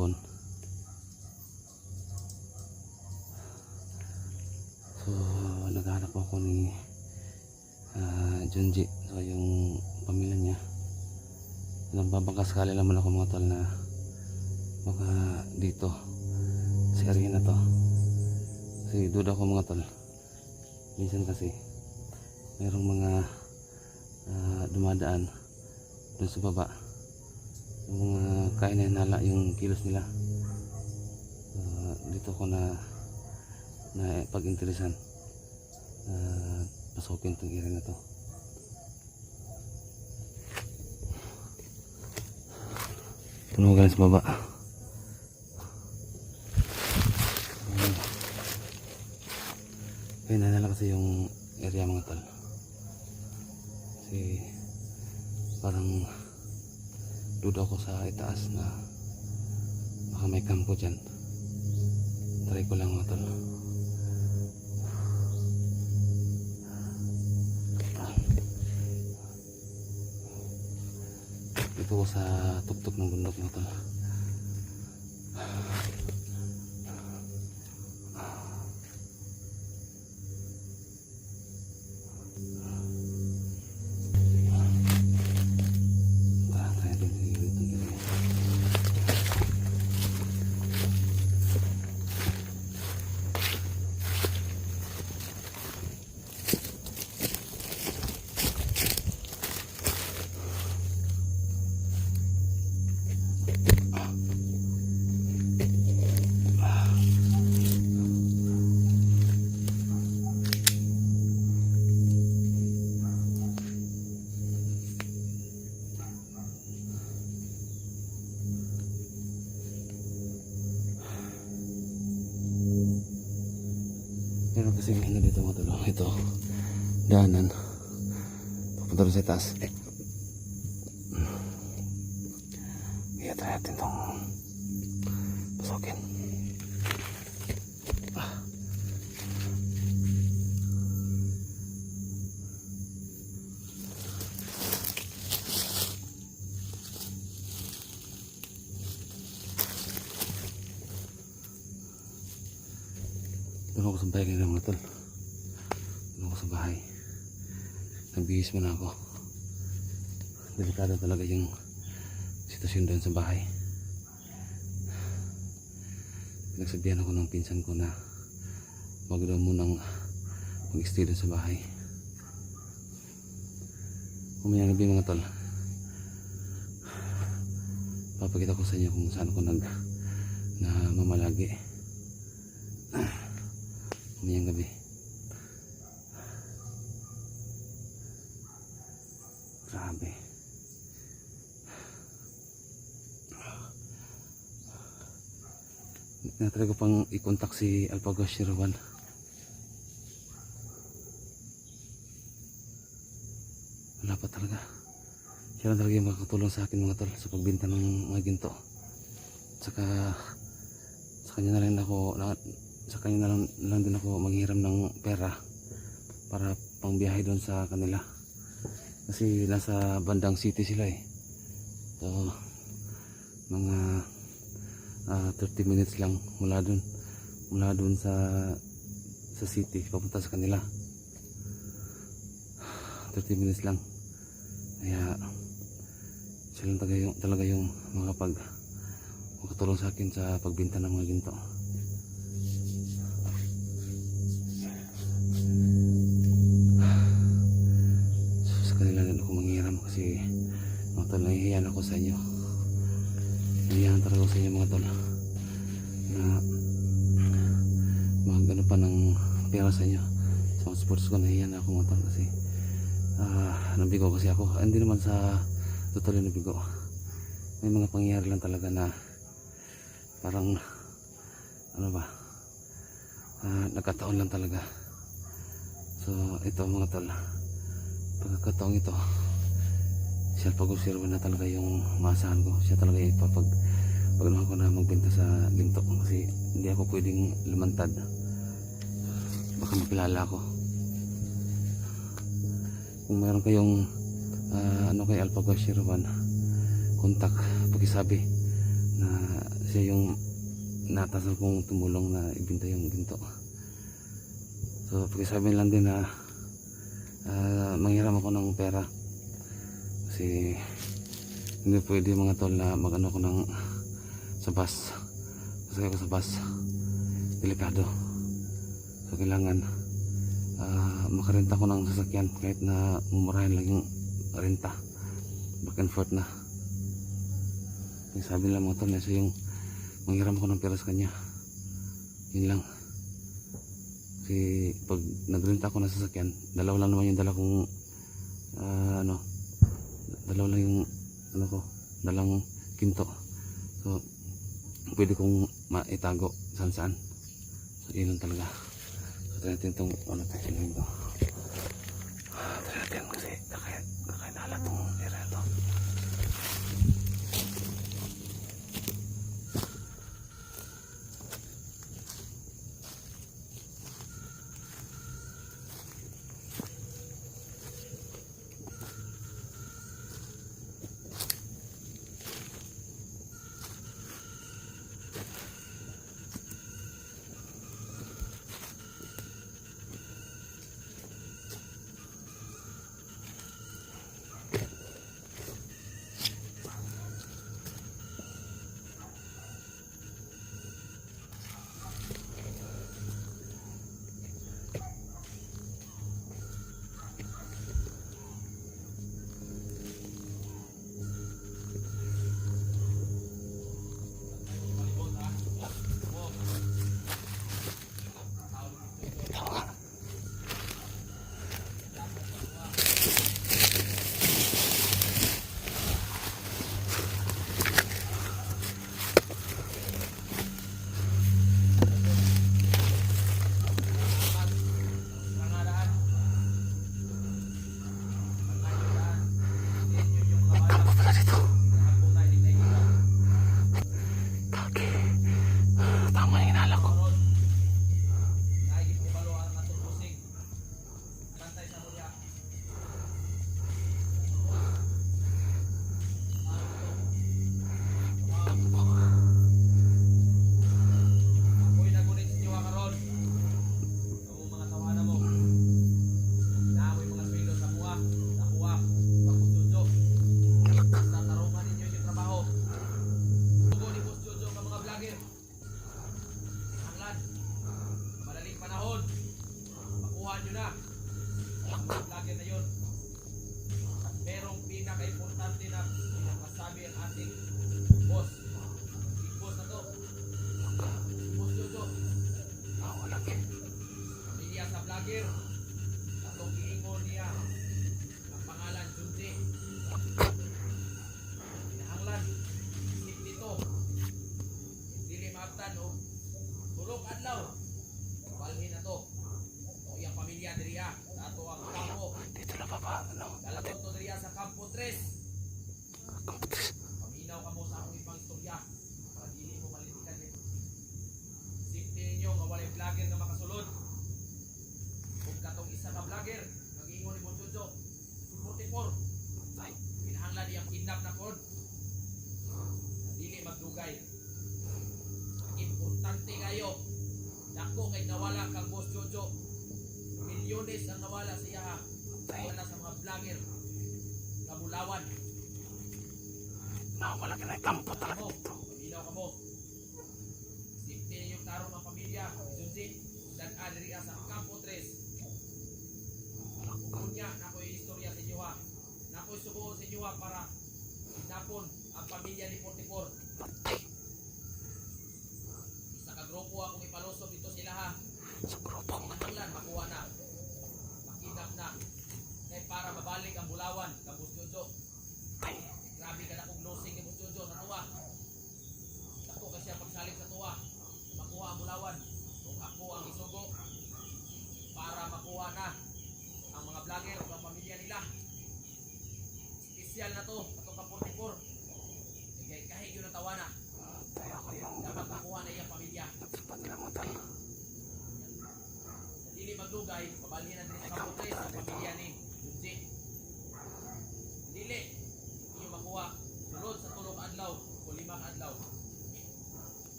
hapon. So naghanap ako ni Junji so yung pamilya niya. Nagbabangkas kali naman ako mga tol na baka dito sa area na to, kasi duda ko mga tol, minsan kasi mayroong mga dumadaan doon sa baba, yung mga kain na hinala yung kilos nila. Dito ko na pag-interesan pasukin itong area na to. Puno galing sa baba. Kaya nalala kasi yung area mga tol, kasi parang duda ko sa itaas na baka may kampo dyan. Try ko lang mga tol. Dito ko sa tuktok ng bundok mga tol. Meron kasi ano dito mga tol, ito daanan papunta rin sa taas. Kaya try natin itong pasukin. Doon ako sa bahay kanina mga tol. Doon ako sa bahay. Nagbihis muna ako. Delikado talaga yung sitwasyon doon sa bahay. Nagsabihan ako ng pinsan ko na wag daw munang mag-stay doon sa bahay. Umayang gabi mga tol, papakita ko sa inyo kung saan ako mamalagi. Umayang gabi. Grabe. Natry ko pang i-contact si Alpagos Shirawan. Wala pa talaga. Siya lang talaga yung makakatulong sa akin mga tol sa pagbenta ng mga ginto. Saka sa kanya na lang din ako maghiram ng pera para pangbiyahe doon sa kanila, kasi nasa bandang city sila eh. So mga 30 minutes lang mula doon sa city papunta sa kanila. 30 minutes lang. Kaya sila talaga yung makatulong sa akin sa pagbenta ng mga ginto. Sa kanila din ako manghiram kasi mga tol, nahihiyan ako sa inyo. Nahihiyan talaga ako sa inyo mga tol na magano pa ng pera sa inyo. Sa mga sports ko nahihiyan ako mga tol kasi nabigo kasi ako. Hindi naman sa totally nabigo. May mga pangyayari lang talaga na parang ano ba, nagkataon lang talaga. So ito mga tol, pagkakataong ito, si Alpagos Shirawan na talaga yung maasahan ko. Siya talaga pagnahan ko na magbenta sa ginto, kasi hindi ako pwedeng lumantad, baka mapilala ako. Kung mayroon kayong kay Alpagos Shirawan, contact, pakisabi na siya yung natasan kong tumulong na ibinta yung ginto. So pakisabi lang din na manghiram ako ng pera kasi hindi pwede mga tol na magano ko ng sa bus, kasi ako sa bus delikado. So kailangan makarenta ko ng sasakyan kahit na mumurahin lang yung renta, back and forth na. Yung sabi lang mga tol na siya yung manghiram ko ng pera sa kanya, yun lang. Kasi pag nagrenta ako ng sasakyan, dalawa lang naman yung dala kong dalawa lang yung dalang ginto. So pwede kong maitago saan saan. So yun lang talaga. So try natin itong tayo ito. Try natin kasi kakain na halat itong area ito. Tama yung hinala ko. Pinaka-importante na pinakasabi ang ating boss. Big boss na to. Boss Jojo. Pamilya sa vlogger. Atong giingon niya. Ang pangalan Junji. Pinahanglan. Isip dito. Dili maabtan o. Tulog adlaw. Balhin na to. O iyang pamilya diriya. Ato ang kampo. Dito na baba. Dalaton to diriya sa Campo 3. Paminaw ka mo sa akong ibang istorya para dili mo malitikan din. Safety ninyo nga walay vlogger nga makasulod. Huwag ka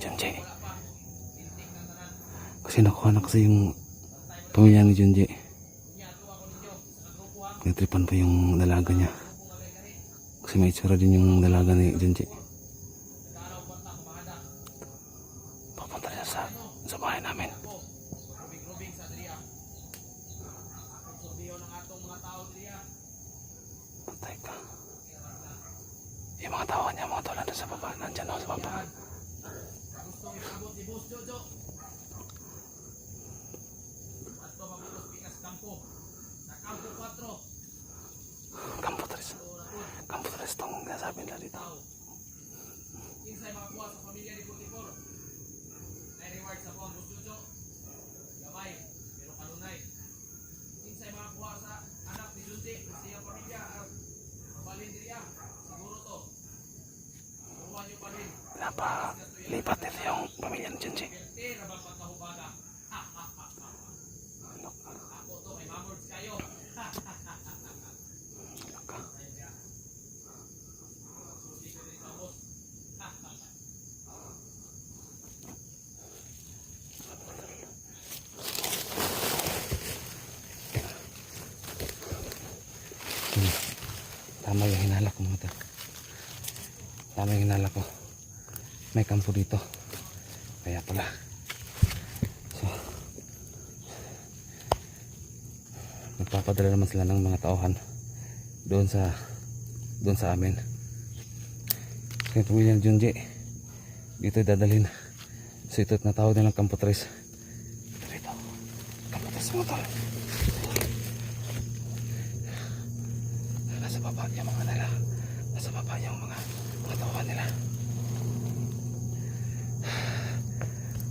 Junji. Kasi nakuha na kasi yung pamilya ni Junji. Natripan pa yung dalaga niya. Kasi may itsura din yung dalaga ni Junji. Papunta niya sa bahay namin. Patay ka. Yung mga tawa niya, mga tula na sa baba. Nandyan ako sa baba. Gustong ipabot ni Boss Jojo. Ato mabutos pikas kampo. Sa kampo 4. Kampo tres. Kampo tres tong nasabi nila dito. Kinsay makakuha sa pamilya ni Putipor. May reward sa buong Boss Jojo. Gamay, pero kanunay. Kinsay makakuha sa anak ni Junji, sa iyang pamilya. Mabalhin diriya. Siguro to. Turuan niyo pa rin. Lipat nito yung pamilya ni Junji. Pera bang pagkahubada? Ako to, may mamords kayo. Tama yung hinala ko mga tol. Tama yung hinala ko. May kampo dito. Kaya pala. So, nagpapadala naman sila ng mga tauhan doon sa amin. So yung pamilya ni Junji dito dadalhin. So ito na tawag nilang kampo tres. Dito. Kampo tres mga tol. Nasa baba yung mga nila. Nasa baba yung mga tauhan nila.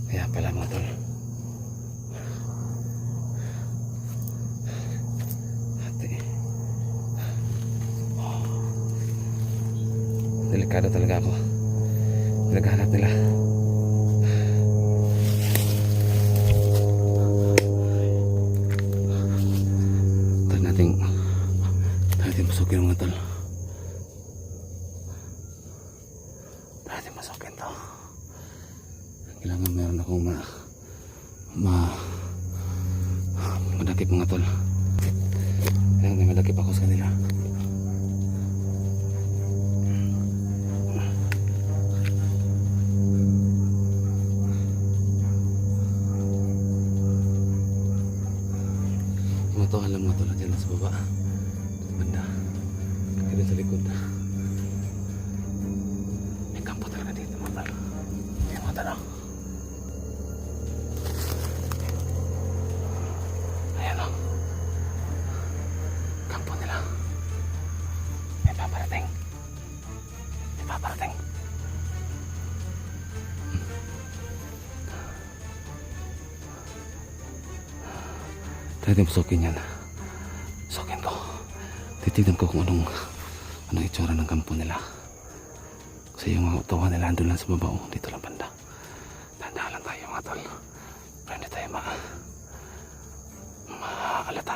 Kaya pala mga tol. Ate. Oh. Delikado talaga ako. Naghahanap nila. Try natin pasukin mga tol. Try natin pasukin to. Kailangan meron akong madakip mga tol. Kailangan may madakip ako sa kanila. Mga tol, alam mga tol, dyan lang sa baba. Sa banda. Kaya sa likod. May kampo talaga dito mga tol. May mga tol. Ayan o. Kampo nila. May paparating. May paparating. Try din pasukin yan. Pasukin ko. Titignan ko kung anong itsura ng kampo nila. Kasi yung mga tawa nila andun lang sa baba. Dito lang banda. Tandaan lang tayo mga tol. Para hindi tayo maalata.